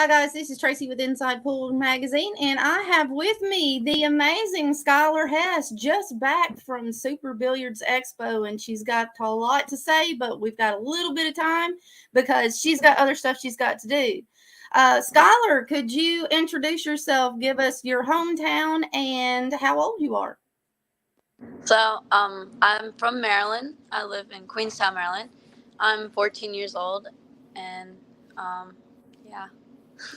Hi guys, this is Tracy with Inside Pool Magazine, and I have with me the amazing Skylar Hess, just back from Super Billiards Expo, and she's got a lot to say, but we've got a little bit of time because she's got other stuff she's got to do. Skylar, could you introduce yourself, give us your hometown, and how old you are? So, I'm from Maryland. I live in Queenstown, Maryland. I'm 14 years old, and yeah.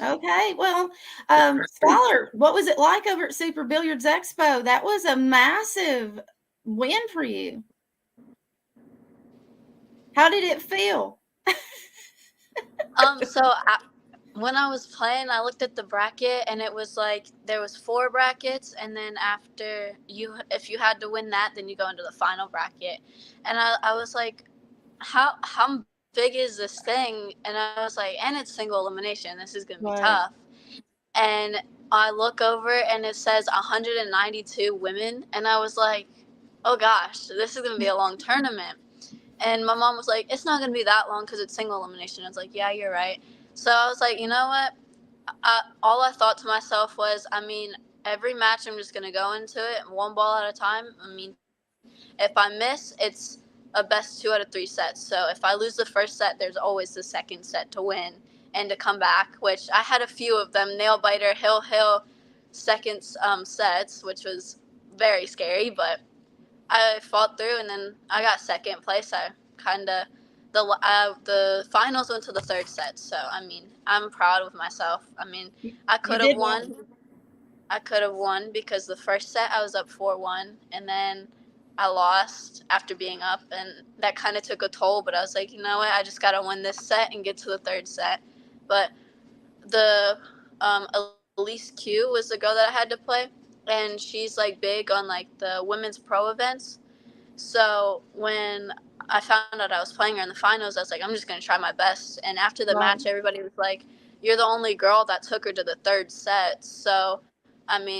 Okay, well, Skylar, what was it like over at Super Billiards Expo? That was a massive win for you. How did it feel? When I was playing, I looked at the bracket, and it was like there was 4 brackets, and then if you had to win that, then you go into the final bracket. And I was like, how big is this thing? And I was like, and it's single elimination. This is gonna be tough. And I look over, and it says 192 women, and I was like, oh gosh, this is gonna be a long tournament. And my mom was like, it's not going to be that long because it's single elimination. I was like, yeah, you're right. So I was like, you know what? All I thought to myself was, every match I'm just going to go into it one ball at a time. If I miss, it's a best 2 out of 3 sets. So if I lose the first set, there's always the second set to win and to come back, which I had a few of them, nail biter, hill, second sets, which was very scary, but I fought through, and then I got second place. The finals went to the 3rd set, so I'm proud of myself. I could have won. I could have won because the first set I was up 4-1, and then I lost after being up, and that kind of took a toll. But I was like, you know what? I just gotta win this set and get to the 3rd set. But the Elise Q was the girl that I had to play, and she's like big on like the women's pro events. So when I found out I was playing her in the finals, I was like, I'm just gonna try my best. And after the match, everybody was like, you're the only girl that took her to the 3rd set. So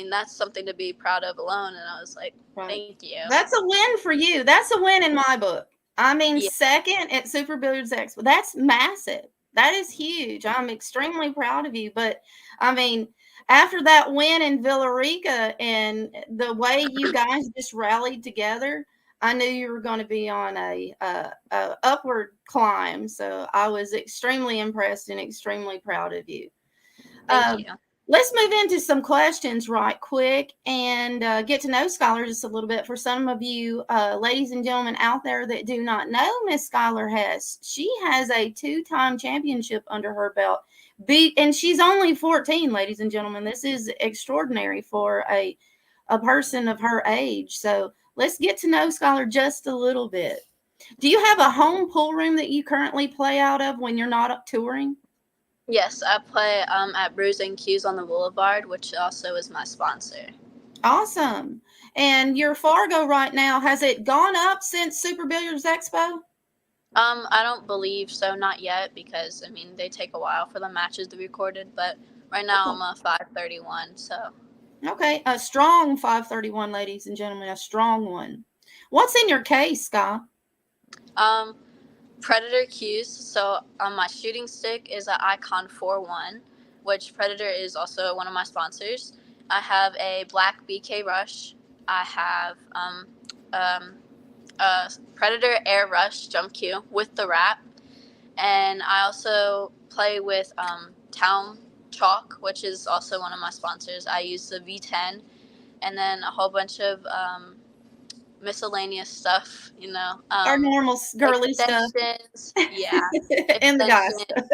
that's something to be proud of alone. And I was like, thank you. That's a win for you. That's a win in my book. Yeah. Second at Super Billiards Expo. That's massive. That is huge. I'm extremely proud of you. But after that win in Villa Rica and the way you guys just rallied together, I knew you were going to be on a upward climb. So I was extremely impressed and extremely proud of you. Thank you. Let's move into some questions right quick and get to know Skylar just a little bit. For some of you ladies and gentlemen out there that do not know Miss Skylar Hess, she has a 2-time championship under her belt. And she's only 14, ladies and gentlemen. This is extraordinary for a person of her age. So let's get to know Skylar just a little bit. Do you have a home pool room that you currently play out of when you're not touring? Yes, I play at Brews and Q's on the Boulevard, which also is my sponsor. Awesome. And your Fargo right now, has it gone up since Super Billiards Expo? I don't believe so, not yet, because they take a while for the matches to be recorded. But right now I'm a 531, so. Okay, a strong 531, ladies and gentlemen, a strong one. What's in your case, Scott? Predator Q's. So my shooting stick is an Icon 4-1, which Predator is also one of my sponsors. I have a black BK Rush. I have a Predator Air Rush Jump Q with the wrap. And I also play with Town Chalk, which is also one of my sponsors. I use the V10 and then a whole bunch of miscellaneous stuff, our normal girly stuff. Yeah. And the guys stuff.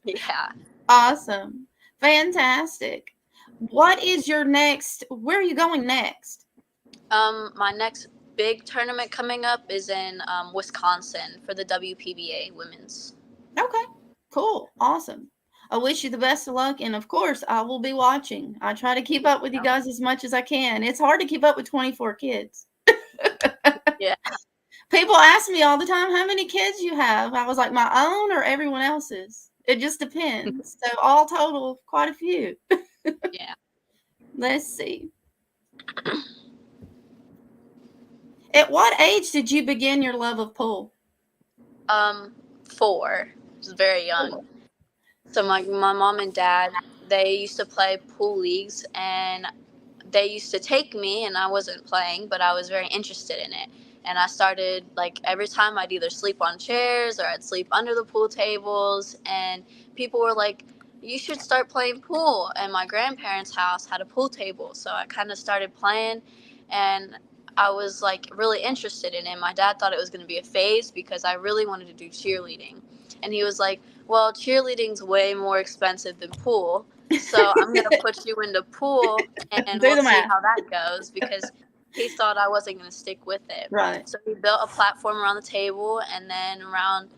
Yeah. Awesome. Fantastic. What is your where are you going next? My next big tournament coming up is in Wisconsin for the WPBA women's. Okay. Cool. Awesome. I wish you the best of luck. And of course, I will be watching. I try to keep up with you guys as much as I can. It's hard to keep up with 24 kids. Yeah. People ask me all the time, how many kids you have? I was like, my own or everyone else's? It just depends. So all total, quite a few. Yeah. Let's see. At what age did you begin your love of pool? 4. I was very young. So my mom and dad, they used to play pool leagues, and they used to take me, and I wasn't playing, but I was very interested in it. And I started, like, every time I'd either sleep on chairs or I'd sleep under the pool tables, and people were like, you should start playing pool. And my grandparents' house had a pool table, so I kind of started playing, and I was like really interested in it. My dad thought it was going to be a phase because I really wanted to do cheerleading, and he was like, well, cheerleading's way more expensive than pool, so I'm going to put you into pool and Do we'll the see math. how that goes, because he thought I wasn't going to stick with it. Right. So he built a platform around the table, and then around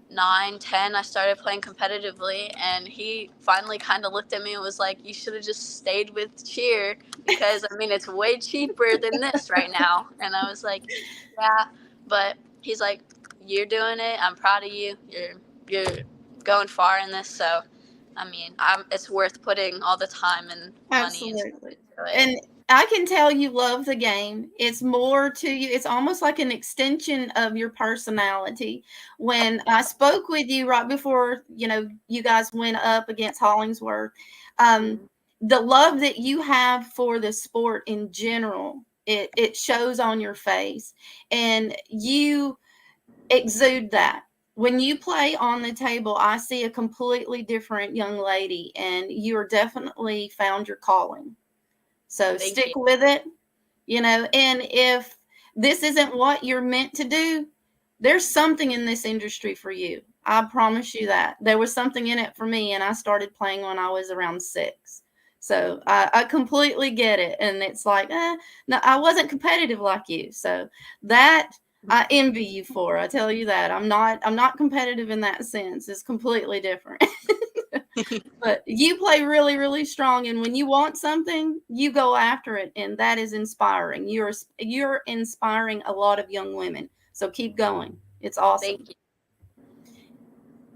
9, 10, I started playing competitively, and he finally kind of looked at me and was like, you should have just stayed with cheer, because I mean, it's way cheaper than this right now. And I was like, yeah, but he's like, you're doing it, I'm proud of you, you're going far in this, so I mean, it's worth putting all the time and money into Absolutely. it. And I can tell you love the game. It's more to you. It's almost like an extension of your personality. When I spoke with you right before, you guys went up against Hollingsworth, Mm. the love that you have for the sport in general, it shows on your face, and you exude that. When you play on the table, I see a completely different young lady, and you're definitely found your calling. So Thank stick you. with it, and if this isn't what you're meant to do, there's something in this industry for you. I promise you that. There was something in it for me, and I started playing when I was around 6. So I completely get it. And it's like, no, I wasn't competitive like you. So that I envy you for. I tell you that. I'm not competitive in that sense. It's completely different. But you play really, really strong, and when you want something, you go after it, and that is inspiring. You're inspiring a lot of young women. So keep going. It's awesome. Thank you.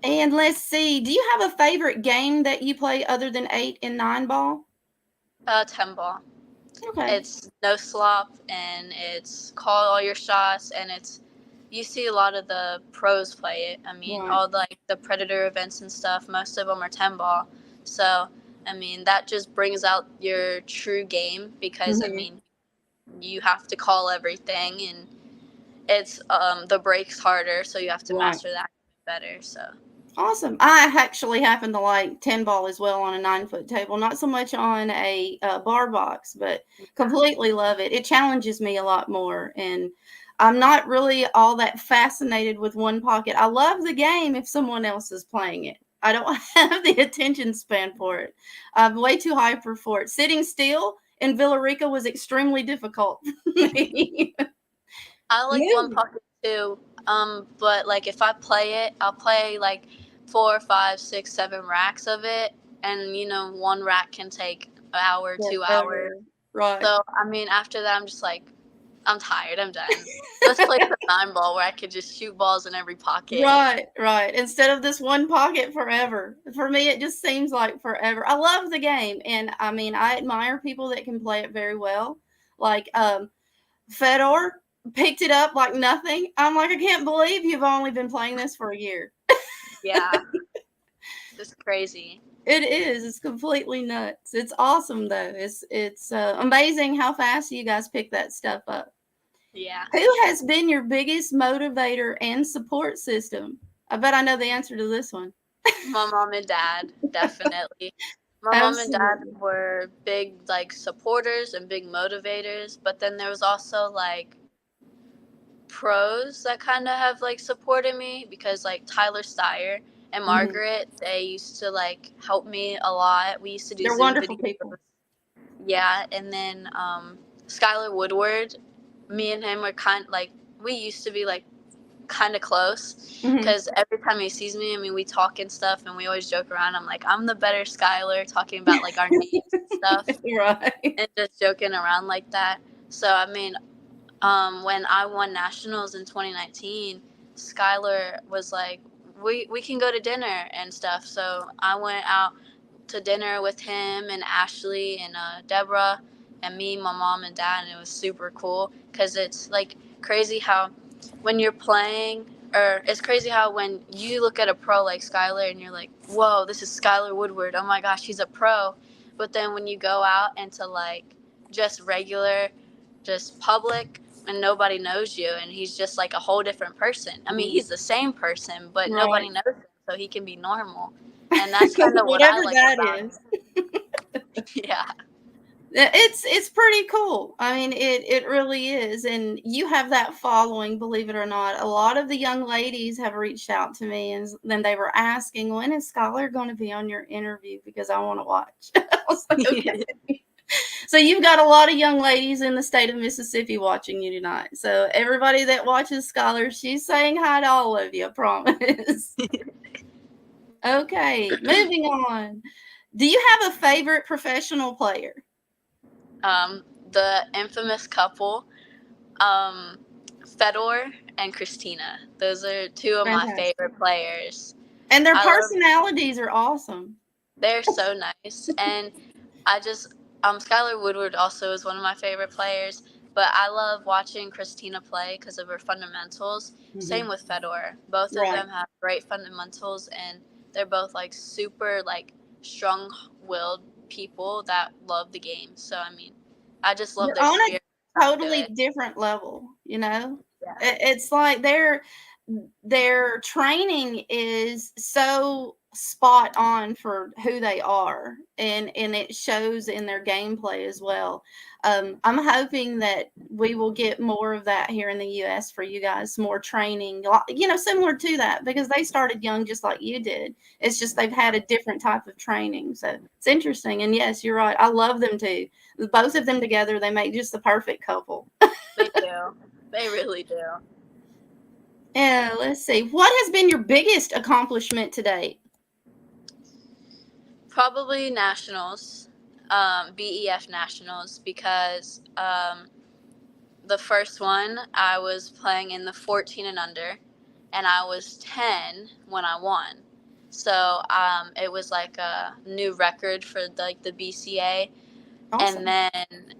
And let's see, do you have a favorite game that you play other than 8 and 9 ball? 10 ball. Okay. It's no slop, and it's call all your shots, and you see a lot of the pros play it. I mean, Right. all like the Predator events and stuff, most of them are 10 ball. So, I mean, that just brings out your true game, because I Hmm. mean, you have to call everything, and it's the breaks harder, so you have to Right. master that better. So, Awesome. I actually happen to like 10 ball as well on a 9-foot table, not so much on a bar box, but completely love it. It challenges me a lot more. And I'm not really all that fascinated with one pocket. I love the game if someone else is playing it. I don't have the attention span for it. I'm way too hyper for it. Sitting still in Villa Rica was extremely difficult for me. I like one Move. pocket too, but like if I play it, I'll play like 4, 5, 6, 7 racks of it, and one rack can take an hour, 2 hours. Forever. Right. So I mean, after that, I'm just like, I'm tired, I'm done. Let's play the 9 ball where I could just shoot balls in every pocket. Right, right. Instead of this one pocket forever. For me, it just seems like forever. I love the game, and I mean, I admire people that can play it very well. Like Fedor picked it up like nothing. I'm like, I can't believe you've only been playing this for a year. Yeah, it's crazy. It is. It's completely nuts. It's awesome though. It's amazing how fast you guys pick that stuff up. Yeah, Who has been your biggest motivator and support system? I bet I know the answer to this one. my mom and dad, definitely. My mom and dad Absolutely. were big like supporters and big motivators, but then there was also like pros that kind of have like supported me, because like Tyler Steyer and Mhm. Margaret, they used to like help me a lot. We used to do They're Zoom wonderful videos. people. Yeah, and then Skylar Woodward, me and him were kind like, we used to be like kind of close, Mhm. because every time he sees me, I mean, we talk and stuff, and we always joke around. I'm like, I'm the better Skylar, talking about like our names and stuff, Right. and just joking around like that. So I mean, when I won nationals in 2019, Skylar was like, we can go to dinner and stuff. So I went out to dinner with him and Ashley and Deborah and me, my mom and dad, and it was super cool, because it's like crazy how when you're playing it's crazy how when you look at a pro like Skylar and you're like, whoa, this is Skylar Woodward. Oh my gosh, he's a pro. But then when you go out into like just regular, just public, and nobody knows you, and he's just like a whole different person. I mean, he's the same person, but nobody knows him, so he can be normal. And that's kind of what I like about him. Yeah. It's pretty cool. I mean, it really is. And you have that following, believe it or not. A lot of the young ladies have reached out to me, and then they were asking, when is Skylar going to be on your interview? Because I want to watch. I was like, okay. So you've got a lot of young ladies in the state of Mississippi watching you tonight. So everybody that watches Skylar, she's saying hi to all of you, I promise. Okay, moving on. Do you have a favorite professional player? The infamous couple, Fedor and Christina. Those are two of my favorite players. And their personalities are awesome. They're so nice. And Skylar Woodward also is one of my favorite players, but I love watching Christina play because of her fundamentals. Mm-hmm. Same with Fedor. Both of them have great fundamentals, and they're both like super like strong-willed people that love the game. So I mean, I just love their spirit. On a totally different level, you know? Yeah. It's like their training is so spot on for who they are, and it shows in their gameplay as well. I'm hoping that we will get more of that here in the U.S. for you guys, more training, you know, similar to that, because they started young just like you did. It's just they've had a different type of training, so it's interesting. And yes, you're right. I love them too. Both of them together, they make just the perfect couple. They do. They really do. Yeah, let's see. What has been your biggest accomplishment to date? Probably nationals, BEF nationals, because the first one I was playing in the 14 and under, and I was 10 when I won. So it was like a new record for the BCA. Awesome. And then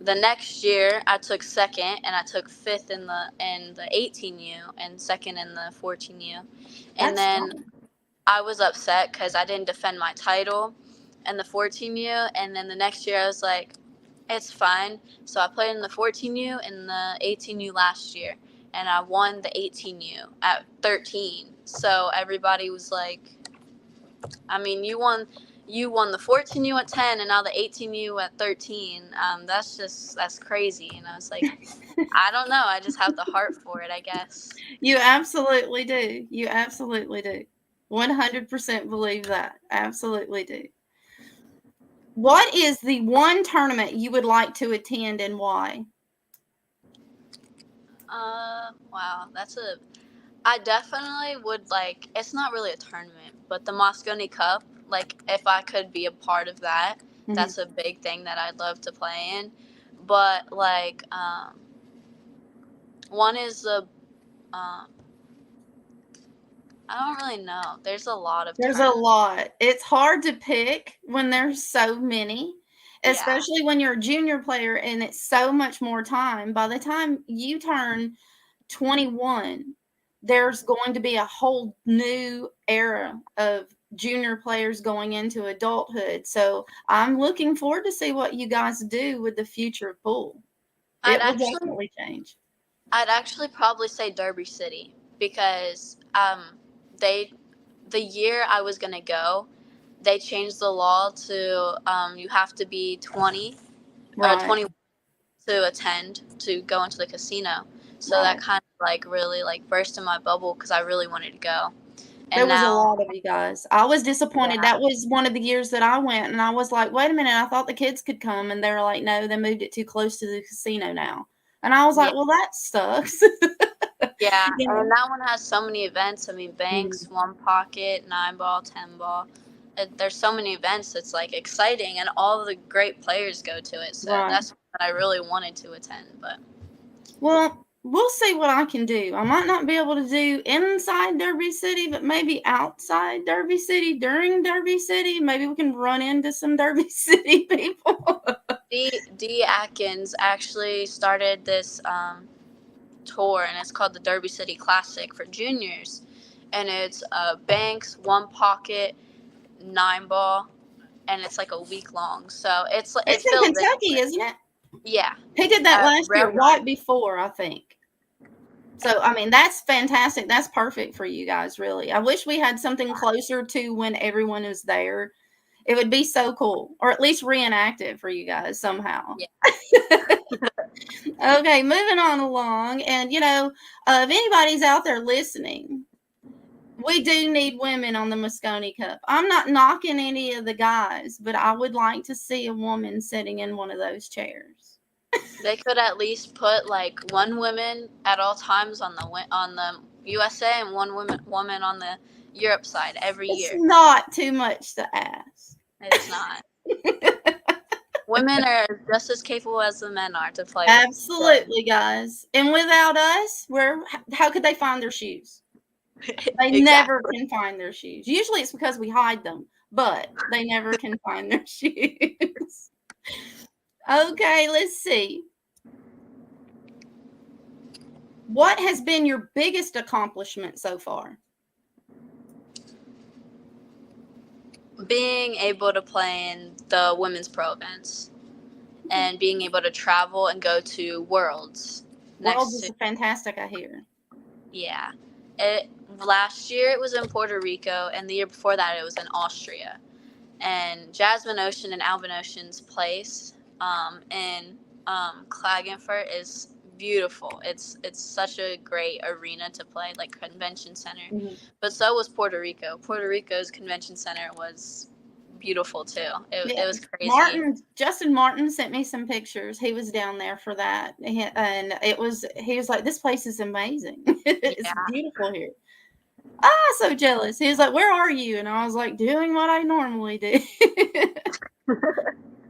the next year I took second, and I took fifth in the 18U and second in the 14U. And then I was upset because I didn't defend my title in the 14U, and then the next year I was like, it's fine. So I played in the 14U and the 18U last year, and I won the 18U at 13. So everybody was like, I mean, you won the 14U at 10 and now the 18U at 13. That's crazy. And I was like, I don't know. I just have the heart for it, I guess. You absolutely do. You absolutely do. 100% believe that. Absolutely do. What is the one tournament you would like to attend, and why? Wow, I definitely would like, it's not really a tournament, but the Moscone Cup, like if I could be a part of that, that's a big thing that I'd love to play in. But like, one is the, I don't really know. There's a lot of tournaments. A lot. It's hard to pick when there's so many, especially when you're a junior player and it's so much more time. By the time you turn 21, there's going to be a whole new era of junior players going into adulthood. So I'm looking forward to see what you guys do with the future of pool. It will definitely change. I'd actually probably say Derby City, because the year I was going to go, they changed the law to you have to be 20 or 21 to attend to go into the casino. So that kind of like really like burst in my bubble, because I really wanted to go. And there was a lot of you guys. I was disappointed. Yeah. That was one of the years that I went, and I was like, wait a minute, I thought the kids could come, and they were like, no, they moved it too close to the casino now. And I was like, well, that sucks. Yeah, and that one has so many events. I mean, Banks, One Pocket, 9-ball, 10-ball. There's so many events. It's like exciting, and all the great players go to it. So that's what I really wanted to attend. But well, we'll see what I can do. I might not be able to do inside Derby City, but maybe outside Derby City during Derby City. Maybe we can run into some Derby City people. D. Atkins actually started this tour, and it's called the Derby City Classic for juniors. And it's banks, one pocket, 9 ball, and it's like a week long. So it It's in feels Kentucky, different. isn't it? Yeah. He did that last year, Railroad. right before, I think. So, I mean, that's fantastic. That's perfect for you guys, really. I wish we had something closer to when everyone is there. It would be so cool, or at least reenact it for you guys somehow. Yeah. Okay, moving on along. And, if anybody's out there listening, we do need women on the Moscone Cup. I'm not knocking any of the guys, but I would like to see a woman sitting in one of those chairs. They could at least put like one woman at all times on the USA and one woman on the Europe side every year. It's not too much to ask. It's not. Women are just as capable as the men are to play. Absolutely, guys. And without us, how could they find their shoes? They Exactly. never can find their shoes. Usually it's because we hide them, but they never can find their shoes. Okay, let's see. What has been your biggest accomplishment so far? Being able to play in the women's pro events and being able to travel and go to Worlds. Worlds is fantastic, I hear. Yeah. Last year it was in Puerto Rico, and the year before that it was in Austria. And Jasmine Ocean and Alvin Ocean's place in Klagenfurt is beautiful. It's such a great arena to play, like convention center. Mm-hmm. But so was Puerto Rico. Puerto Rico's convention center was beautiful too. It was crazy. Justin Martin sent me some pictures. He was down there for that, and he was like, "This place is amazing. It's beautiful here." So jealous. He was like, "Where are you?" And I was like, "Doing what I normally do."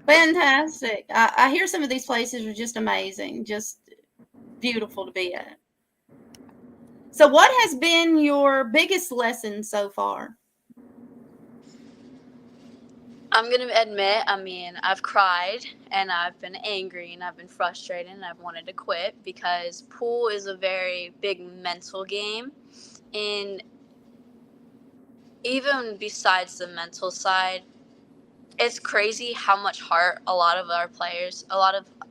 Fantastic. I hear some of these places are just amazing, just beautiful to be at. So what has been your biggest lesson so far? I'm going to admit, I've cried and I've been angry and I've been frustrated and I've wanted to quit because pool is a very big mental game. And even besides the mental side, it's crazy how much heart a lot of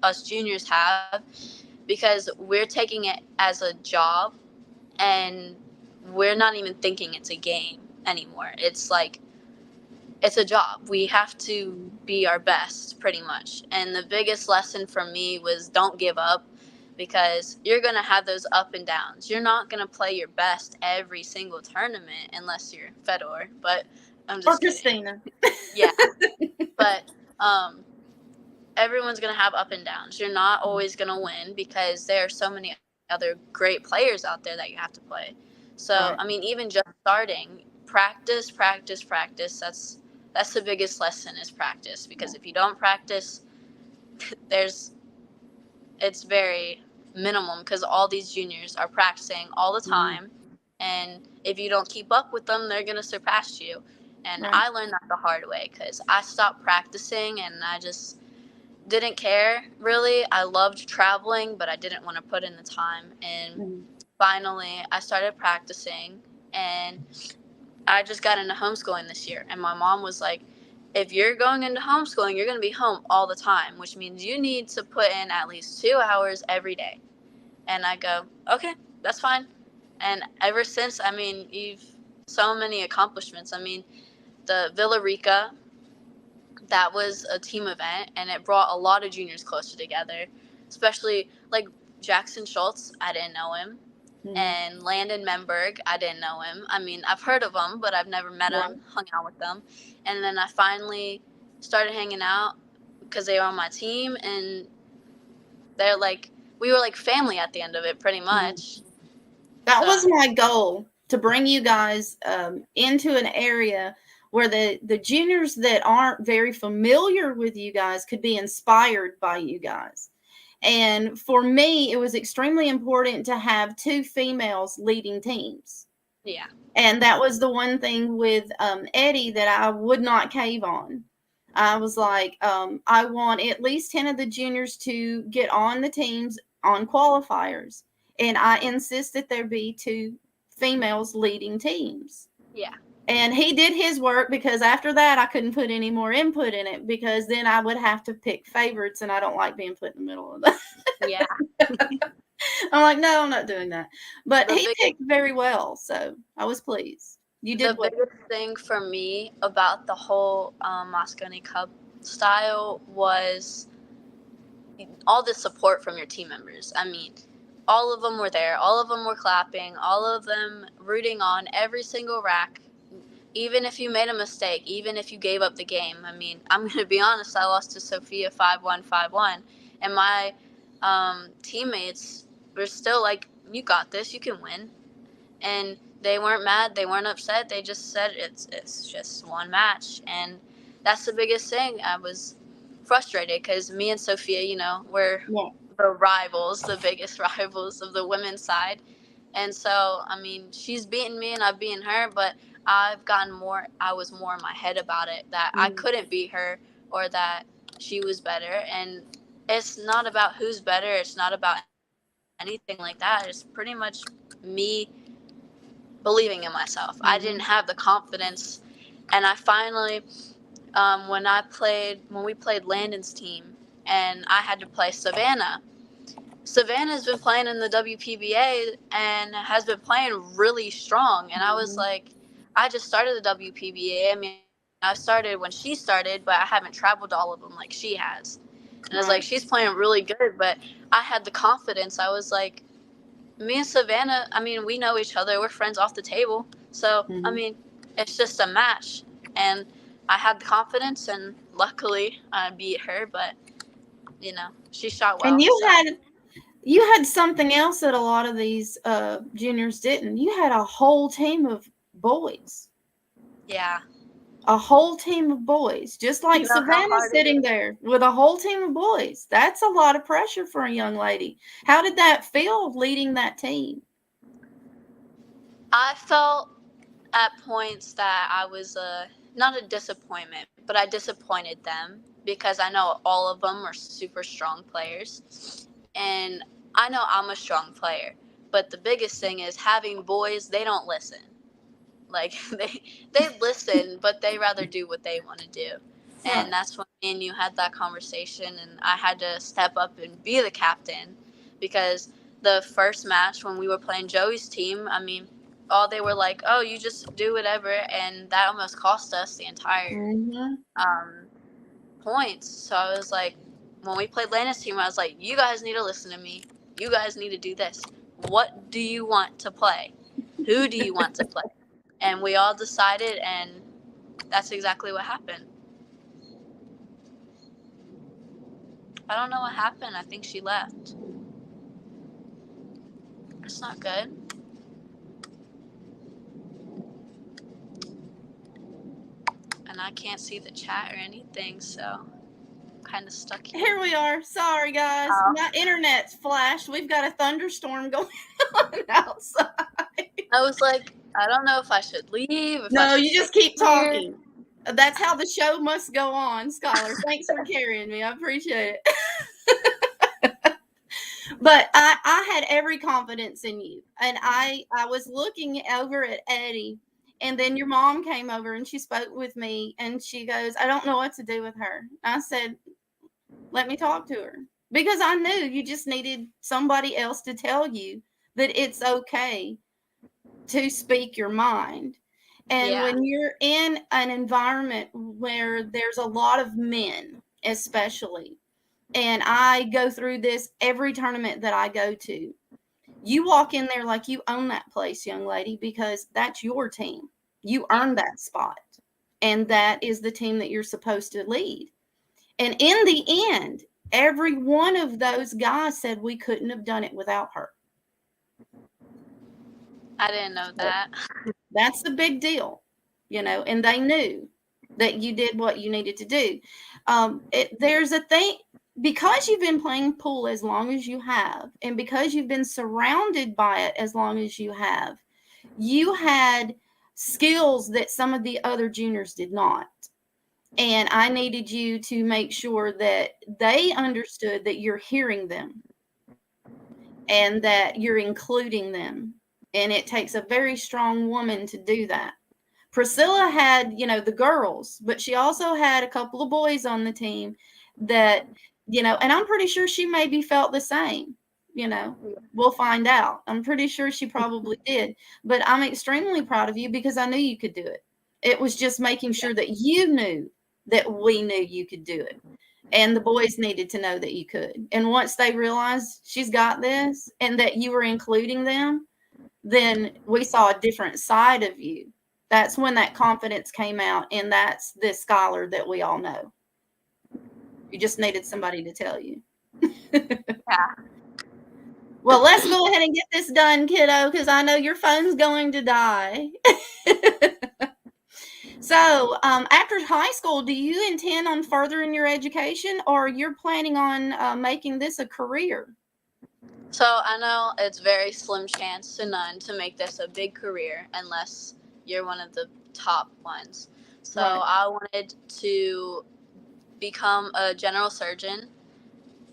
us juniors have, because we're taking it as a job and we're not even thinking it's a game anymore. It's like, it's a job. We have to be our best, pretty much. And the biggest lesson for me was don't give up, because you're going to have those up and downs. You're not going to play your best every single tournament unless you're Fedor, but I'm just kidding. Christina. Yeah. But everyone's going to have up and downs. You're not always going to win because there are so many other great players out there that you have to play. So, right. Even just starting, practice. That's the biggest lesson, is practice, because if you don't practice, it's very minimum, because all these juniors are practicing all the time, and if you don't keep up with them, they're going to surpass you. And right. I learned that the hard way, because I stopped practicing and I just didn't care, really. I loved traveling, but I didn't want to put in the time. And finally, I started practicing, and I just got into homeschooling this year. And my mom was like, if you're going into homeschooling, you're going to be home all the time, which means you need to put in at least 2 hours every day. And I go, okay, that's fine. And ever since, you've so many accomplishments. The Villa Rica, that was a team event, and it brought a lot of juniors closer together, especially like Jackson Schultz. I didn't know him. And Landon Menberg, I didn't know him. I've heard of him, but I've never met him, hung out with them. And then I finally started hanging out because they were on my team, and they're like, we were like family at the end of it, pretty much. That was my goal, to bring you guys into an area where the juniors that aren't very familiar with you guys could be inspired by you guys. And for me, it was extremely important to have 2 females leading teams. Yeah. And that was the one thing with Eddie that I would not cave on. I was like, I want at least 10 of the juniors to get on the teams on qualifiers. And I insist that there be 2 females leading teams. Yeah. And he did his work, because after that, I couldn't put any more input in it, because then I would have to pick favorites, and I don't like being put in the middle of that. Yeah. I'm like, no, I'm not doing that. But The he biggest- picked very well, so I was pleased. You did The well. biggest thing for me about the whole Moscone Cup style was all the support from your team members. I mean, all of them were there. All of them were clapping. All of them rooting on every single rack. Even if you made a mistake, even if you gave up the game. I mean, I'm going to be honest, I lost to Sophia 5-1, 5-1. And my teammates were still like, you got this, you can win. And they weren't mad, they weren't upset. They just said it's just one match. And that's the biggest thing. I was frustrated because me and Sophia, you know, we're the rivals, the biggest rivals of the women's side. And so, I mean, she's beaten me and I've beaten her, but I was more in my head about it, that I couldn't beat her or that she was better. And it's not about who's better. It's not about anything like that. It's pretty much me believing in myself. I didn't have the confidence. And I finally, when we played Landon's team and I had to play Savannah, Savannah's been playing in the WPBA and has been playing really strong. And I was like, I just started the WPBA. I mean, I started when she started, but I haven't traveled to all of them like she has. And I was like, she's playing really good, but I had the confidence. I was like, me and Savannah, I mean, we know each other. We're friends off the table. So, I mean, it's just a match. And I had the confidence, and luckily I beat her, but, you know, she shot well. And you had something else that a lot of these juniors didn't. You had a whole team of boys. Yeah. A whole team of boys. Just like Savannah sitting there with a whole team of boys. That's a lot of pressure for a young lady. How did that feel, leading that team? I felt at points that I was not a disappointment, but I disappointed them because I know all of them are super strong players. And I know I'm a strong player. But the biggest thing is having boys, they don't listen. Like, they listen, but they rather do what they want to do. And that's when me and you had that conversation, and I had to step up and be the captain, because the first match when we were playing Joey's team, I mean, all they were like, oh, you just do whatever, and that almost cost us the entire points. So I was like, when we played Lana's team, I was like, you guys need to listen to me. You guys need to do this. What do you want to play? Who do you want to play? And we all decided, and that's exactly what happened. I don't know what happened. I think she left. It's not good. And I can't see the chat or anything, so I'm kind of stuck here. Here we are. Sorry, guys. My internet's flashed. We've got a thunderstorm going on outside. I was like, I don't know if I should leave. No, you just keep talking. That's how the show must go on, Skylar. Thanks for carrying me. I appreciate it. But I had every confidence in you. And I was looking over at Eddie, and then your mom came over and she spoke with me, and she goes, I don't know what to do with her. I said, let me talk to her. Because I knew you just needed somebody else to tell you that it's okay to speak your mind. And when you're in an environment where there's a lot of men, especially, and I go through this every tournament that I go to, you walk in there like you own that place, young lady, because that's your team. You earned that spot. And that is the team that you're supposed to lead. And in the end, every one of those guys said we couldn't have done it without her. I didn't know that. That's the big deal, you know, and they knew that you did what you needed to do. There's a thing, because you've been playing pool as long as you have, and because you've been surrounded by it as long as you have, you had skills that some of the other juniors did not. And I needed you to make sure that they understood that you're hearing them. and that you're including them. And it takes a very strong woman to do that. Priscilla had, the girls, but she also had a couple of boys on the team that, and I'm pretty sure she maybe felt the same. We'll find out. I'm pretty sure she probably did. But I'm extremely proud of you because I knew you could do it. It was just making sure that you knew that we knew you could do it. And the boys needed to know that you could. And once they realized she's got this and that you were including them, then we saw a different side of you. That's when that confidence came out, and that's the Skylar that we all know. You just needed somebody to tell you. Yeah. Well, let's go ahead and get this done, kiddo, because I know your phone's going to die. So, after high school, do you intend on furthering your education, or you're planning on making this a career? So I know it's very slim chance to none to make this a big career unless you're one of the top ones. So Right. I wanted to become a general surgeon.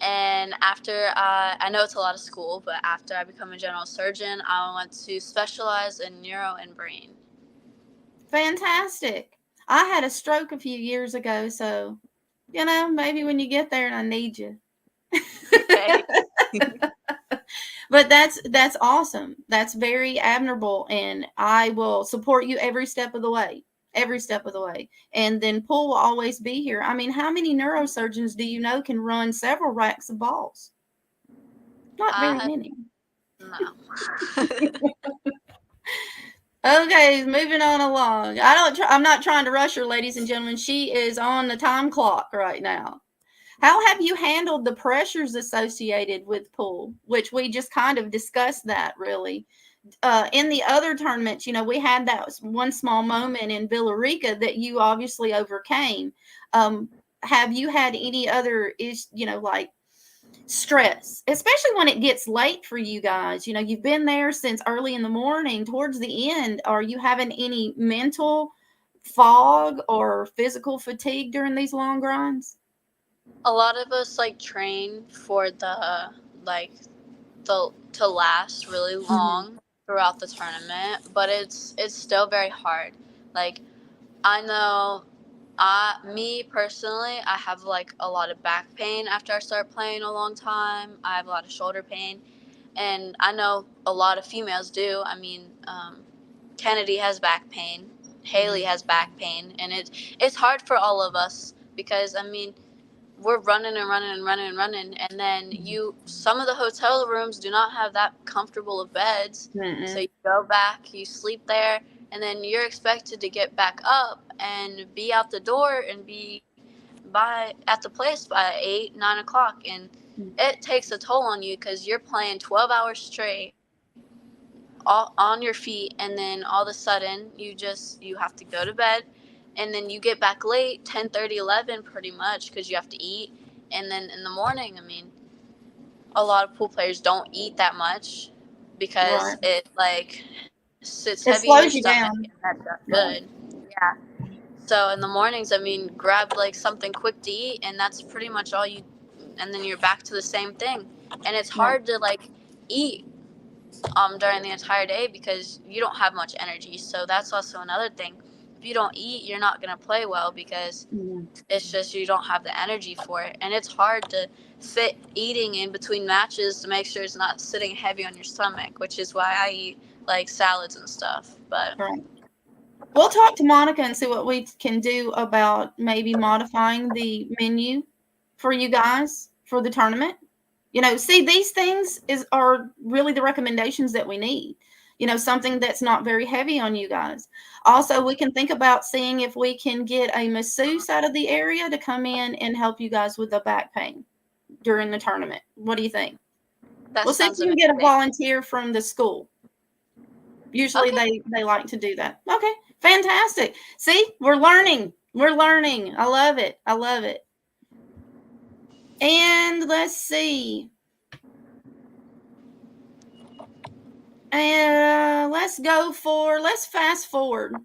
And after I know it's a lot of school, but after I become a general surgeon, I want to specialize in neuro and brain. Fantastic. I had a stroke a few years ago, so, maybe when you get there and I need you. Okay. But that's awesome. That's very admirable, and I will support you every step of the way. Every step of the way. And then Pool will always be here. I mean, how many neurosurgeons do you know can run several racks of balls? Not very many. No. Okay, moving on along. I'm not trying to rush her, ladies and gentlemen. She is on the time clock right now. How have you handled the pressures associated with pool, which we just kind of discussed that really? In the other tournaments, we had that one small moment in Villa Rica that you obviously overcame. Have you had any other like stress, especially when it gets late for you guys? You've been there since early in the morning. Towards the end, are you having any mental fog or physical fatigue during these long grinds? A lot of us train for the to last really long throughout the tournament, but it's still very hard. Like I know me personally, I have a lot of back pain after I start playing a long time. I have a lot of shoulder pain, and I know a lot of females do. I mean, Kennedy has back pain, Haley has back pain, and it's hard for all of us because I mean, we're running and running and running and running, and then some of the hotel rooms do not have that comfortable of beds. So you go back, you sleep there, and then you're expected to get back up and be out the door and be at the place by 8-9 o'clock, and it takes a toll on you because you're playing 12 hours straight all on your feet, and then all of a sudden you have to go to bed, and then you get back late 10:30, 11 pretty much because you have to eat, and then in the morning, I mean, a lot of pool players don't eat that much because it sits heavy in your stomach, and that's not good. Yeah. So in the mornings, I mean, grab something quick to eat, and that's pretty much all you, and then you're back to the same thing, and it's hard to eat during the entire day because you don't have much energy. So that's also another thing. If you don't eat, you're not going to play well because it's just you don't have the energy for it. And it's hard to fit eating in between matches to make sure it's not sitting heavy on your stomach, which is why I eat salads and stuff. But we'll talk to Monica and see what we can do about maybe modifying the menu for you guys for the tournament. See, these things are really the recommendations that we need. Something that's not very heavy on you guys. Also, we can think about seeing if we can get a masseuse out of the area to come in and help you guys with the back pain during the tournament. What do you think? We'll see if we can get a volunteer from the school. Usually they like to do that. Okay, fantastic. See, we're learning. I love it. And let's see. Let's fast forward.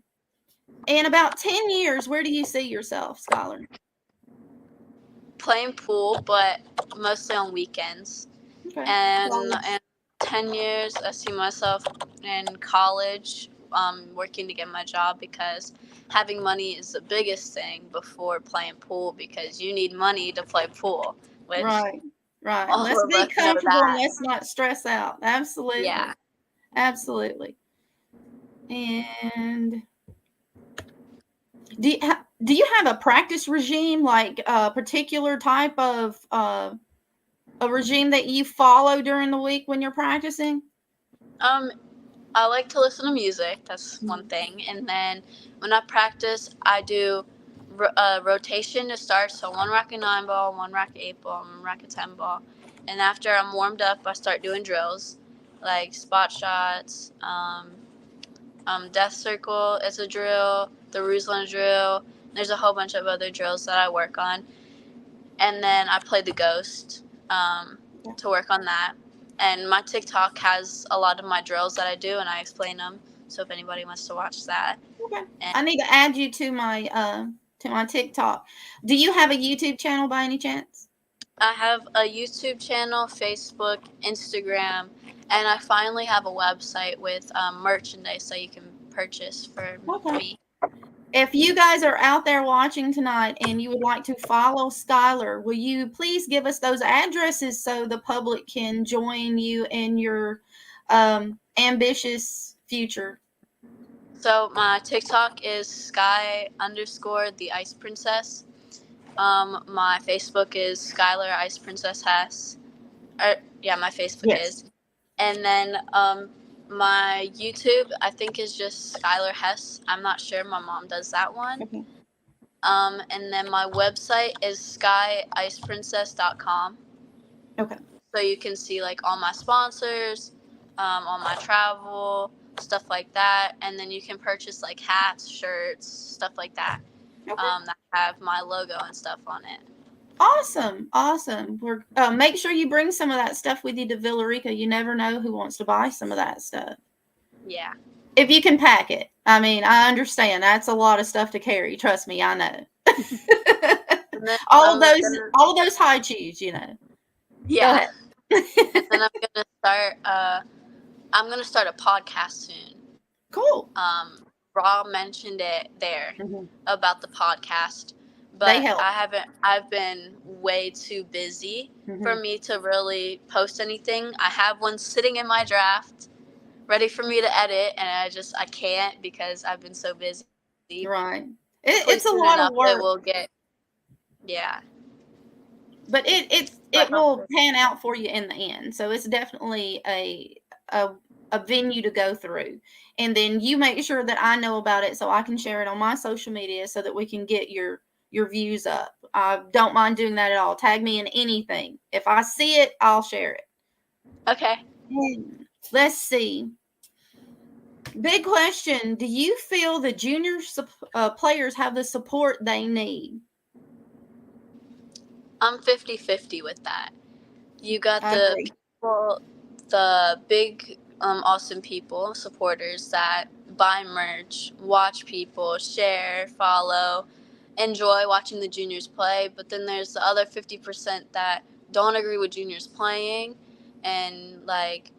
In about 10 years, where do you see yourself, Skylar? Playing pool, but mostly on weekends. Okay. And 10 years. I see myself in college, working to get my job, because having money is the biggest thing before playing pool, because you need money to play pool, which Right. all Let's of be us know comfortable and that. let's not stress out. Absolutely. Yeah. Absolutely. And do you have a practice regime, like a particular type of a regime that you follow during the week when you're practicing? I like to listen to music. That's one thing. And then when I practice, I do rotation to start. So 1 racket 9 ball, 1 racket 8 ball, 1 racket 10 ball. And after I'm warmed up, I start doing drills like spot shots, death circle is a drill, the Ruslan drill. There's a whole bunch of other drills that I work on. And then I play the ghost to work on that. And my TikTok has a lot of my drills that I do, and I explain them. So if anybody wants to watch that. Okay. And I need to add you to my TikTok. Do you have a YouTube channel by any chance? I have a YouTube channel, Facebook, Instagram, and I finally have a website with merchandise that you can purchase for me. If you guys are out there watching tonight and you would like to follow Skylar, will you please give us those addresses so the public can join you in your ambitious future? So my TikTok is Sky_the Ice Princess. My Facebook is Skylar Ice Princess Hess. Yeah, my Facebook is. And then my YouTube, I think, is just Skylar Hess. I'm not sure. My mom does that one. Okay. And then my website is skyiceprincess.com. Okay. So you can see like all my sponsors, all my travel, stuff like that. And then you can purchase like hats, shirts, stuff like that. Okay. That have my logo and stuff on it. Awesome. We're make sure you bring some of that stuff with you to Villa Rica. You never know who wants to buy some of that stuff. Yeah. If you can pack it. I mean, I understand that's a lot of stuff to carry. Trust me, I know. all of those high cheese, you know. Yeah. And then I'm gonna start a podcast soon. Cool. Raw mentioned it there about the podcast, but I've been way too busy for me to really post anything. I have one sitting in my draft ready for me to edit, and I can't because I've been so busy. Right. It's a lot of work. It will get, yeah. But it will pan out for you in the end. So it's definitely a venue to go through. And then you make sure that I know about it so I can share it on my social media so that we can get your views up. I don't mind doing that at all. Tag me in anything. If I see it, I'll share it. Okay. Let's see. Big question. Do you feel the junior players have the support they need? I'm 50-50 with that. You got the people, the big, awesome people, supporters that buy merch, watch people, share, follow, enjoy watching the juniors play. But then there's the other 50% that don't agree with juniors playing, and like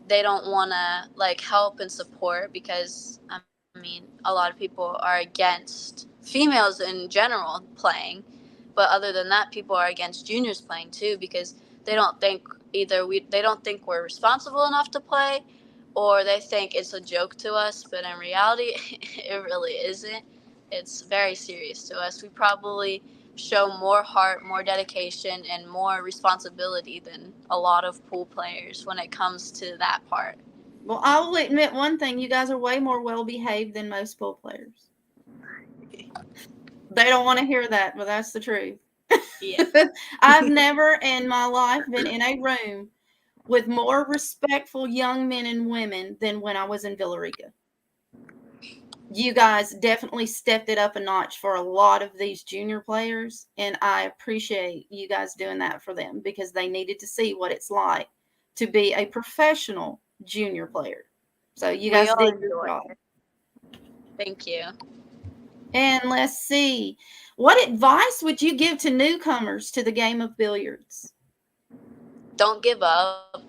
they don't want to like help and support because I mean a lot of people are against females in general playing. But other than that, people are against juniors playing too because they don't think they don't think we're responsible enough to play, or they think it's a joke to us. But in reality, it really isn't. It's very serious to us. We probably show more heart, more dedication, and more responsibility than a lot of pool players when it comes to that part. Well, I will admit one thing. You guys are way more well-behaved than most pool players. They don't want to hear that, but that's the truth. Yeah. I've never in my life been in a room with more respectful young men and women than when I was in Villa Rica. You guys definitely stepped it up a notch for a lot of these junior players, and I appreciate you guys doing that for them because they needed to see what it's like to be a professional junior player. So you guys did your job. Thank you. And let's see. What advice would you give to newcomers to the game of billiards? Don't give up.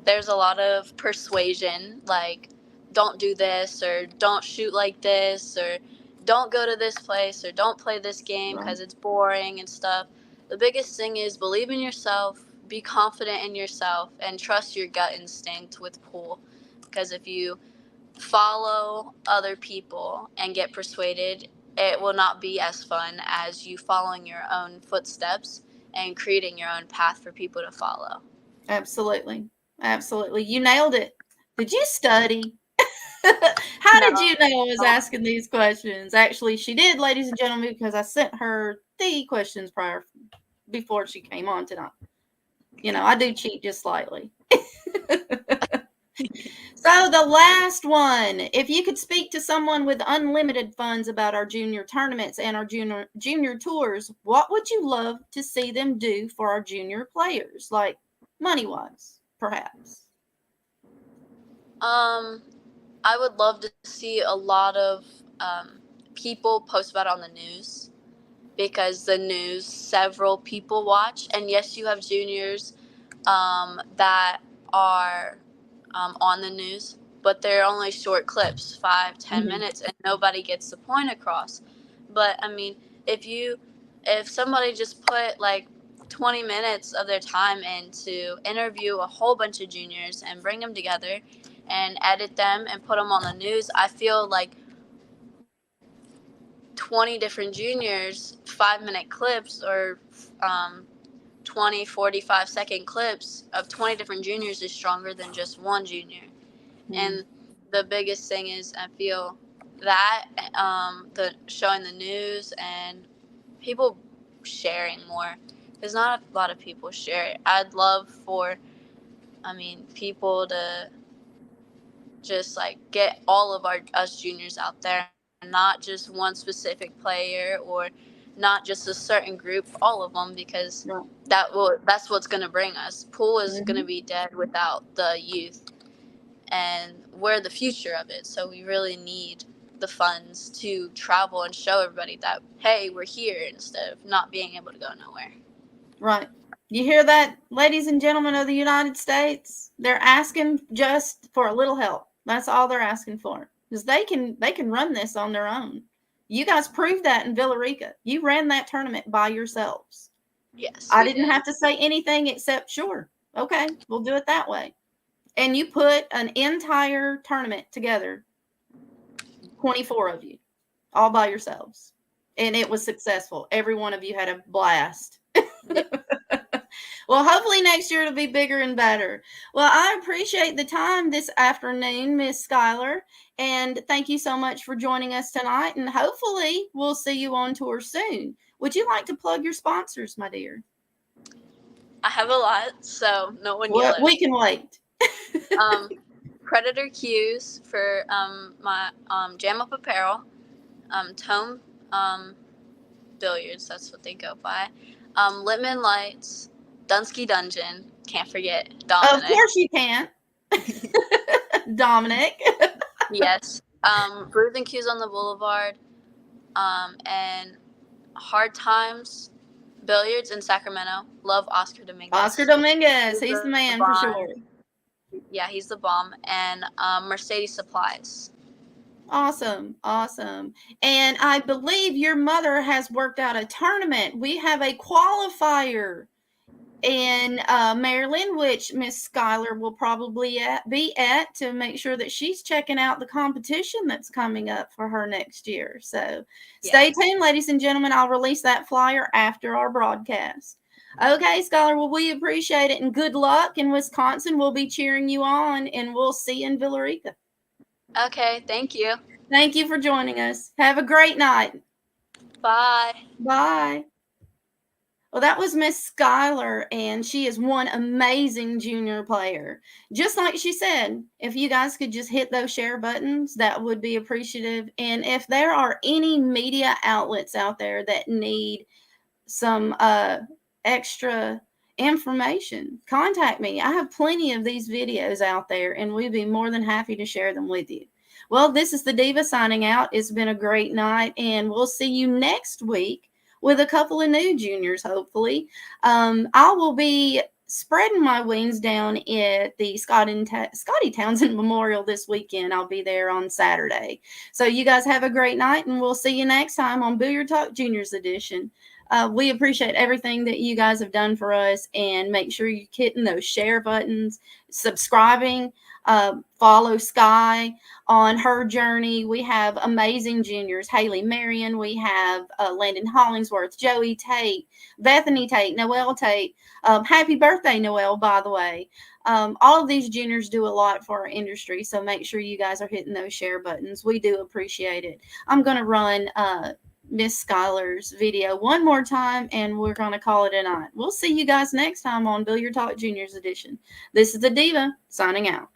there's a lot of persuasion, like don't do this, or don't shoot like this, or don't go to this place, or don't play this game because it's boring and stuff. The biggest thing is believe in yourself, be confident in yourself, and trust your gut instinct with pool. Because if you follow other people and get persuaded, it will not be as fun as you following your own footsteps and creating your own path for people to follow. Absolutely. Absolutely. You nailed it. Did you study? How did you know I was asking these questions? Actually, she did, ladies and gentlemen, because I sent her the questions before she came on tonight. You know, I do cheat just slightly. So the last one, if you could speak to someone with unlimited funds about our junior tournaments and our junior tours, what would you love to see them do for our junior players, like money-wise, perhaps? I would love to see a lot of people post about it on the news, because the news, several people watch. And yes, you have juniors that are on the news, but they're only short clips, 5-10 minutes, and nobody gets the point across. But I mean, if somebody just put like 20 minutes of their time in to interview a whole bunch of juniors and bring them together and edit them and put them on the news, I feel like 20 different juniors, 5-minute clips, or 20, 45-second clips of 20 different juniors is stronger than just one junior. And the biggest thing is, I feel that the showing the news and people sharing more, because not a lot of people share it. I'd love for, people to just like get all of us juniors out there, not just one specific player or not just a certain group, all of them, because that's what's going to bring us. Pool is going to be dead without the youth, and we're the future of it. So we really need the funds to travel and show everybody that, hey, we're here, instead of not being able to go nowhere. Right. You hear that, ladies and gentlemen of the United States? They're asking just for a little help. That's all they're asking for, because they can run this on their own. You guys proved that in Villa Rica. You ran that tournament by yourselves. Yes. I didn't have to say anything except, sure, okay, we'll do it that way. And you put an entire tournament together, 24 of you, all by yourselves. And it was successful. Every one of you had a blast. Well, hopefully next year it'll be bigger and better. Well, I appreciate the time this afternoon, Miss Skylar, and thank you so much for joining us tonight, and hopefully we'll see you on tour soon. Would you like to plug your sponsors, my dear? I have a lot, so no one yell at me. We can wait. Predator Cues for my Jam Up Apparel, Tome Billiards, that's what they go by, Litman Lights, Dunsky Dungeon, can't forget Dominic. Of course you can't. Dominic. Yes. Brews and Cues on the Boulevard, and Hard Times Billiards in Sacramento. Love Oscar Dominguez. Oscar Dominguez, he's the man for sure. Yeah, he's the bomb. And Mercedes Supplies. Awesome. And I believe your mother has worked out a tournament. We have a qualifier in Maryland, which Miss Skylar will probably be at to make sure that she's checking out the competition that's coming up for her next year. So stay tuned, ladies and gentlemen. I'll release that flyer after our broadcast. Okay, Skylar, well, we appreciate it, and good luck in Wisconsin. We'll be cheering you on, and we'll see you in Villa Rica. Okay, thank you. Thank you for joining us. Have a great night. Bye. Bye. Well, that was Miss Skylar, and she is one amazing junior player. Just like she said, if you guys could just hit those share buttons, that would be appreciative. And if there are any media outlets out there that need some extra information, contact me. I have plenty of these videos out there, and we'd be more than happy to share them with you. Well, this is the Diva signing out. It's been a great night, and we'll see you next week with a couple of new juniors, hopefully. I will be spreading my wings down at the Scotty Townsend Memorial this weekend. I'll be there on Saturday. So you guys have a great night, and we'll see you next time on Billiard Talk Juniors Edition. We appreciate everything that you guys have done for us, and make sure you're hitting those share buttons, subscribing, follow Sky on her journey. We have amazing juniors: Haley Marion, we have Landon Hollingsworth, Joey Tate, Bethany Tate, Noelle Tate. Happy birthday, Noelle, by the way. All of these juniors do a lot for our industry, so make sure you guys are hitting those share buttons. We do appreciate it. I'm going to run Miss Skylar's video one more time, and we're going to call it a night. We'll see you guys next time on Billiard Talk Juniors Edition. This is the Diva, signing out.